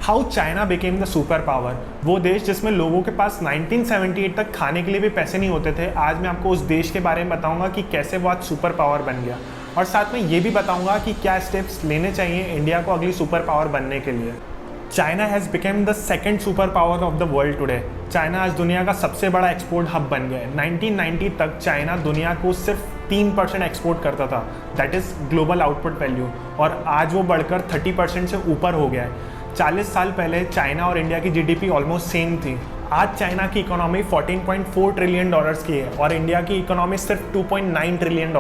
How China became the super power. वो देश जिसमें लोगों के पास 1978 तक खाने के लिए भी पैसे नहीं होते थे, आज मैं आपको उस देश के बारे में बताऊंगा कि कैसे वो आज सुपर पावर बन गया, और साथ में ये भी बताऊंगा कि क्या स्टेप्स लेने चाहिए इंडिया को अगली सुपर पावर बनने के लिए। China has became the second super power of the world today. China आज दुनिया का सबसे बड़ा एक्सपोर्ट हब बन गया है। 1990 तक चाइना दुनिया को सिर्फ 3% एक्सपोर्ट करता था, that is global output value, और आज वो बढ़कर 30% से ऊपर हो गया है। 40 साल पहले चाइना और इंडिया की जीडीपी ऑलमोस्ट सेम थी। आज चाइना की इकोनॉमी $14.4 ट्रिलियन की है और इंडिया की इकोनॉमी सिर्फ $2.9 ट्रिलियन,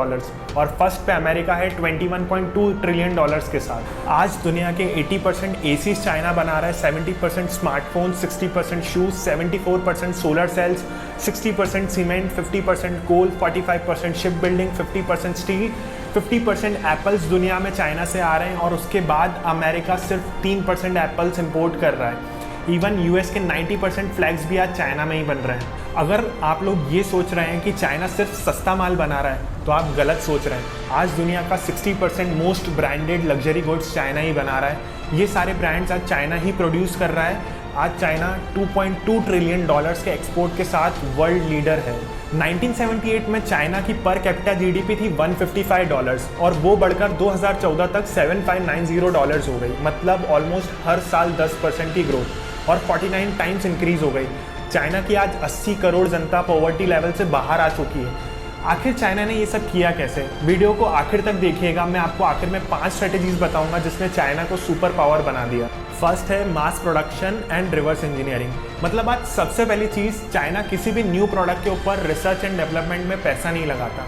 और फर्स्ट पे अमेरिका है $21.2 ट्रिलियन के साथ। आज दुनिया के 80% एसीज चाइना बना रहा है, 70% smartphone, 60% shoes, 74% solar cells, 60% cement, 50% कोल, 45% शिप बिल्डिंग, 50% स्टील, 50% एप्पल्स दुनिया में चाइना से आ रहे हैं, और उसके बाद अमेरिका सिर्फ 3% एप्पल्स इंपोर्ट कर रहा है। इवन यूएस के 90% फ्लैग्स भी आज चाइना में ही बन रहे हैं। अगर आप लोग ये सोच रहे हैं कि चाइना सिर्फ सस्ता माल बना रहा है, तो आप गलत सोच रहे हैं। आज दुनिया का 60% most branded luxury goods China ही बना रहा है। ये सारे ब्रांड्स आज चाइना ही प्रोड्यूस कर रहा है। आज चाइना $2.2 ट्रिलियन के एक्सपोर्ट के साथ वर्ल्ड लीडर है। 1978 में चाइना की पर कैपिटा जीडीपी थी $155, और वो बढ़कर 2014 तक $7590 हो गई। मतलब ऑलमोस्ट हर साल 10% की ग्रोथ, और 49 टाइम्स इंक्रीज हो गई। चाइना की आज 80 करोड़ जनता पॉवर्टी लेवल से बाहर आ चुकी है। आखिर चाइना ने ये सब किया कैसे? वीडियो को आखिर तक देखिएगा। मैं आपको आखिर में 5 स्ट्रेटेजीज बताऊंगा जिसने चाइना को सुपर पावर बना दिया। फर्स्ट है mass production and reverse engineering. मतलब आज सबसे पहली चीज़, चाइना किसी भी न्यू प्रोडक्ट के ऊपर रिसर्च एंड डेवलपमेंट में पैसा नहीं लगाता।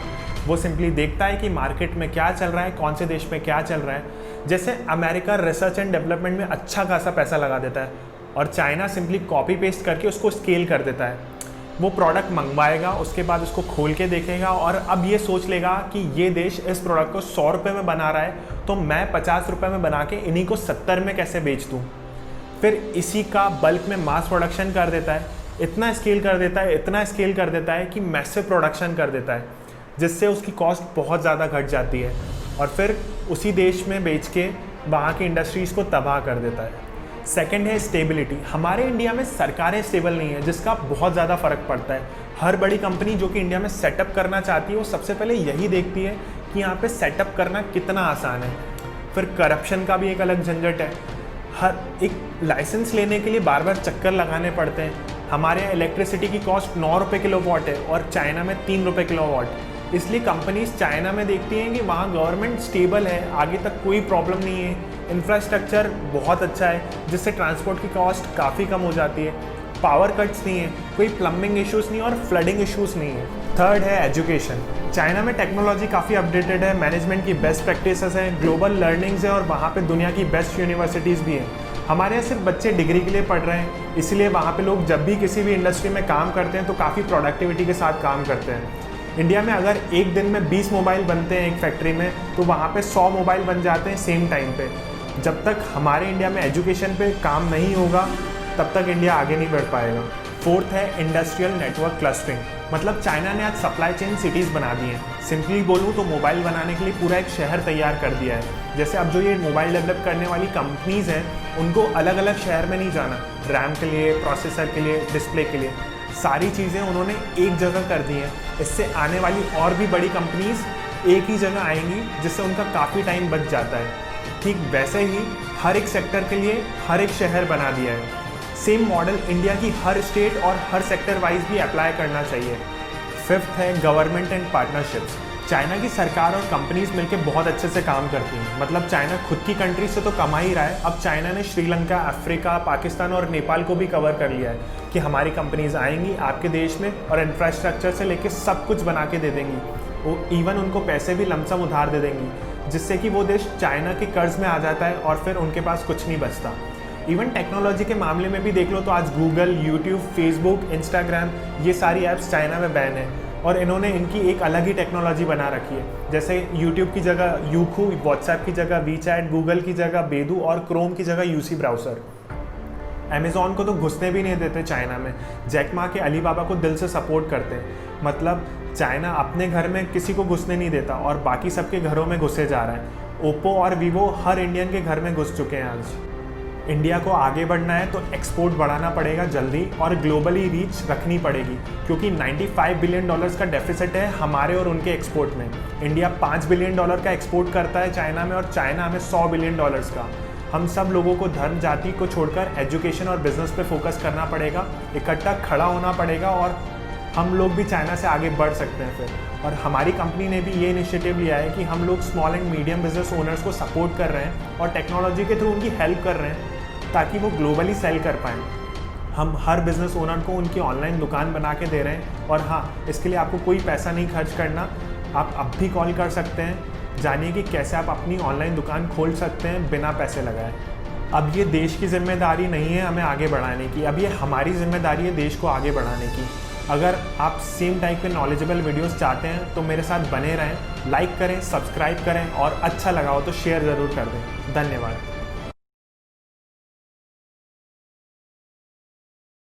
वो सिंपली देखता है कि मार्केट में क्या चल रहा है, कौन से देश में क्या चल रहा है। जैसे अमेरिका रिसर्च एंड डेवलपमेंट में अच्छा खासा पैसा लगा देता है, और चाइना सिंपली कॉपी पेस्ट करके उसको स्केल कर देता है। वो प्रोडक्ट मंगवाएगा, उसके बाद उसको खोल के देखेगा, और अब ये सोच लेगा कि ये देश इस प्रोडक्ट को 100 रुपये में बना रहा है, तो मैं 50 रुपये में बना के इन्हीं को 70 में कैसे बेच दूँ। फिर इसी का बल्क में मास प्रोडक्शन कर देता है, इतना स्केल कर देता है, इतना स्केल कर देता है कि मैसिव प्रोडक्शन कर देता है, जिससे उसकी कॉस्ट बहुत ज़्यादा घट जाती है, और फिर उसी देश में बेच के वहाँ की इंडस्ट्रीज़ को तबाह कर देता है। सेकंड है स्टेबिलिटी। हमारे इंडिया में सरकारें स्टेबल नहीं है, जिसका बहुत ज़्यादा फ़र्क पड़ता है। हर बड़ी कंपनी जो कि इंडिया में सेटअप करना चाहती है, वो सबसे पहले यही देखती है कि यहाँ पे सेटअप करना कितना आसान है। फिर करप्शन का भी एक अलग झंझट है। हर एक लाइसेंस लेने के लिए बार बार चक्कर लगाने पड़ते हैं। हमारे यहाँ इलेक्ट्रिसिटी की कॉस्ट 9 रुपये किलोवाट है, और चाइना में 3 रुपये किलोवाट। इसलिए कंपनीज चाइना में देखती हैं कि वहाँ गवर्नमेंट स्टेबल है, आगे तक कोई प्रॉब्लम नहीं है, इंफ्रास्ट्रक्चर बहुत अच्छा है, जिससे ट्रांसपोर्ट की कॉस्ट काफ़ी कम हो जाती है, पावर कट्स नहीं है, कोई प्लम्बिंग इश्यूज़ नहीं और फ्लडिंग इश्यूज़ नहीं है। थर्ड है एजुकेशन। चाइना में टेक्नोलॉजी काफ़ी अपडेटेड है, मैनेजमेंट की बेस्ट प्रैक्टिसेस हैं, ग्लोबल लर्निंग्स है, और वहाँ पे दुनिया की बेस्ट यूनिवर्सिटीज़ भी हैं। हमारे यहाँ सिर्फ बच्चे डिग्री के लिए पढ़ रहे हैं, इसलिए वहाँ पे लोग जब भी किसी भी इंडस्ट्री में काम करते हैं तो काफ़ी प्रोडक्टिविटी के साथ काम करते हैं। इंडिया में अगर एक दिन में 20 मोबाइल बनते हैं एक फैक्ट्री में, तो वहाँ पे 100 मोबाइल बन जाते हैं सेम टाइम पे। जब तक हमारे इंडिया में एजुकेशन पे काम नहीं होगा, तब तक इंडिया आगे नहीं बढ़ पाएगा। फोर्थ है इंडस्ट्रियल नेटवर्क क्लस्टरिंग। मतलब चाइना ने आज सप्लाई चेन सिटीज़ बना दी हैं। सिंपली बोलूँ तो मोबाइल बनाने के लिए पूरा एक शहर तैयार कर दिया है। जैसे अब जो ये मोबाइल डेवलप करने वाली कंपनीज़ हैं, उनको अलग अलग शहर में नहीं जाना, रैम के लिए, प्रोसेसर के लिए, डिस्प्ले के लिए, सारी चीज़ें उन्होंने एक जगह कर दी हैं। इससे आने वाली और भी बड़ी कंपनीज़ एक ही जगह आएंगी, जिससे उनका काफ़ी टाइम बच जाता है। ठीक वैसे ही हर एक सेक्टर के लिए हर एक शहर बना दिया है। सेम मॉडल इंडिया की हर स्टेट और हर सेक्टर वाइज भी अप्लाई करना चाहिए। फिफ्थ है गवर्नमेंट एंड पार्टनरशिप्स। चाइना की सरकार और कंपनीज मिलकर बहुत अच्छे से काम करती हैं। मतलब चाइना खुद की कंट्री से तो कमा ही रहा है, अब चाइना ने श्रीलंका, अफ्रीका, पाकिस्तान और नेपाल को भी कवर कर लिया है कि हमारी कंपनीज आएंगी आपके देश में और इंफ्रास्ट्रक्चर से लेकर सब कुछ बना के दे देंगी। वो इवन उनको पैसे भी लमसम उधार दे देंगी, जिससे कि वो देश चाइना के कर्ज में आ जाता है और फिर उनके पास कुछ नहीं बचता। इवन टेक्नोलॉजी के मामले में भी देख लो तो आज गूगल, यूट्यूब, फेसबुक, इंस्टाग्राम, ये सारी ऐप्स चाइना में बैन है, और इन्होंने इनकी एक अलग ही टेक्नोलॉजी बना रखी है। जैसे यूट्यूब की जगह यूखू, व्हाट्सएप की जगह वीचैट, गूगल की जगह बेदू और क्रोम की जगह यूसी ब्राउज़र। अमेज़ॉन को तो घुसने भी नहीं देते चाइना में। जैक मा के अलीबाबा को दिल से सपोर्ट करते हैं। मतलब चाइना अपने घर में किसी को घुसने नहीं देता और बाकी सबके घरों में घुसे जा रहा है। ओप्पो और वीवो हर इंडियन के घर में घुस चुके हैं आज। इंडिया को आगे बढ़ना है तो एक्सपोर्ट बढ़ाना पड़ेगा जल्दी और ग्लोबली रीच रखनी पड़ेगी, क्योंकि 95 बिलियन डॉलर्स का डेफिसिट है हमारे और उनके एक्सपोर्ट में। इंडिया 5 बिलियन डॉलर का एक्सपोर्ट करता है चाइना में और चाइना हमें 100 बिलियन डॉलर्स का। हम सब लोगों को धर्म जाति को छोड़कर एजुकेशन और बिजनेस पे फोकस करना पड़ेगा, इकट्ठा खड़ा होना पड़ेगा और हम लोग भी चाइना से आगे बढ़ सकते हैं फिर। और हमारी कंपनी ने भी ये इनिशिएटिव लिया है कि हम लोग small and medium business owners को सपोर्ट कर रहे हैं और टेक्नोलॉजी के थ्रू उनकी हेल्प कर रहे हैं ताकि वो ग्लोबली सेल कर पाएँ। हम हर बिज़नेस ओनर को उनकी ऑनलाइन दुकान बना के दे रहे हैं और हाँ, इसके लिए आपको कोई पैसा नहीं खर्च करना, आप अब भी कॉल कर सकते हैं। जानिए कि कैसे आप अपनी ऑनलाइन दुकान खोल सकते हैं बिना पैसे लगाए। अब ये देश की जिम्मेदारी नहीं है हमें आगे बढ़ाने की, अब ये हमारी जिम्मेदारी है देश को आगे बढ़ाने की। अगर आप सेम टाइप के नॉलेजेबल वीडियोस चाहते हैं तो मेरे साथ बने रहें, लाइक करें, सब्सक्राइब करें और अच्छा लगा हो तो शेयर ज़रूर कर दें। धन्यवाद।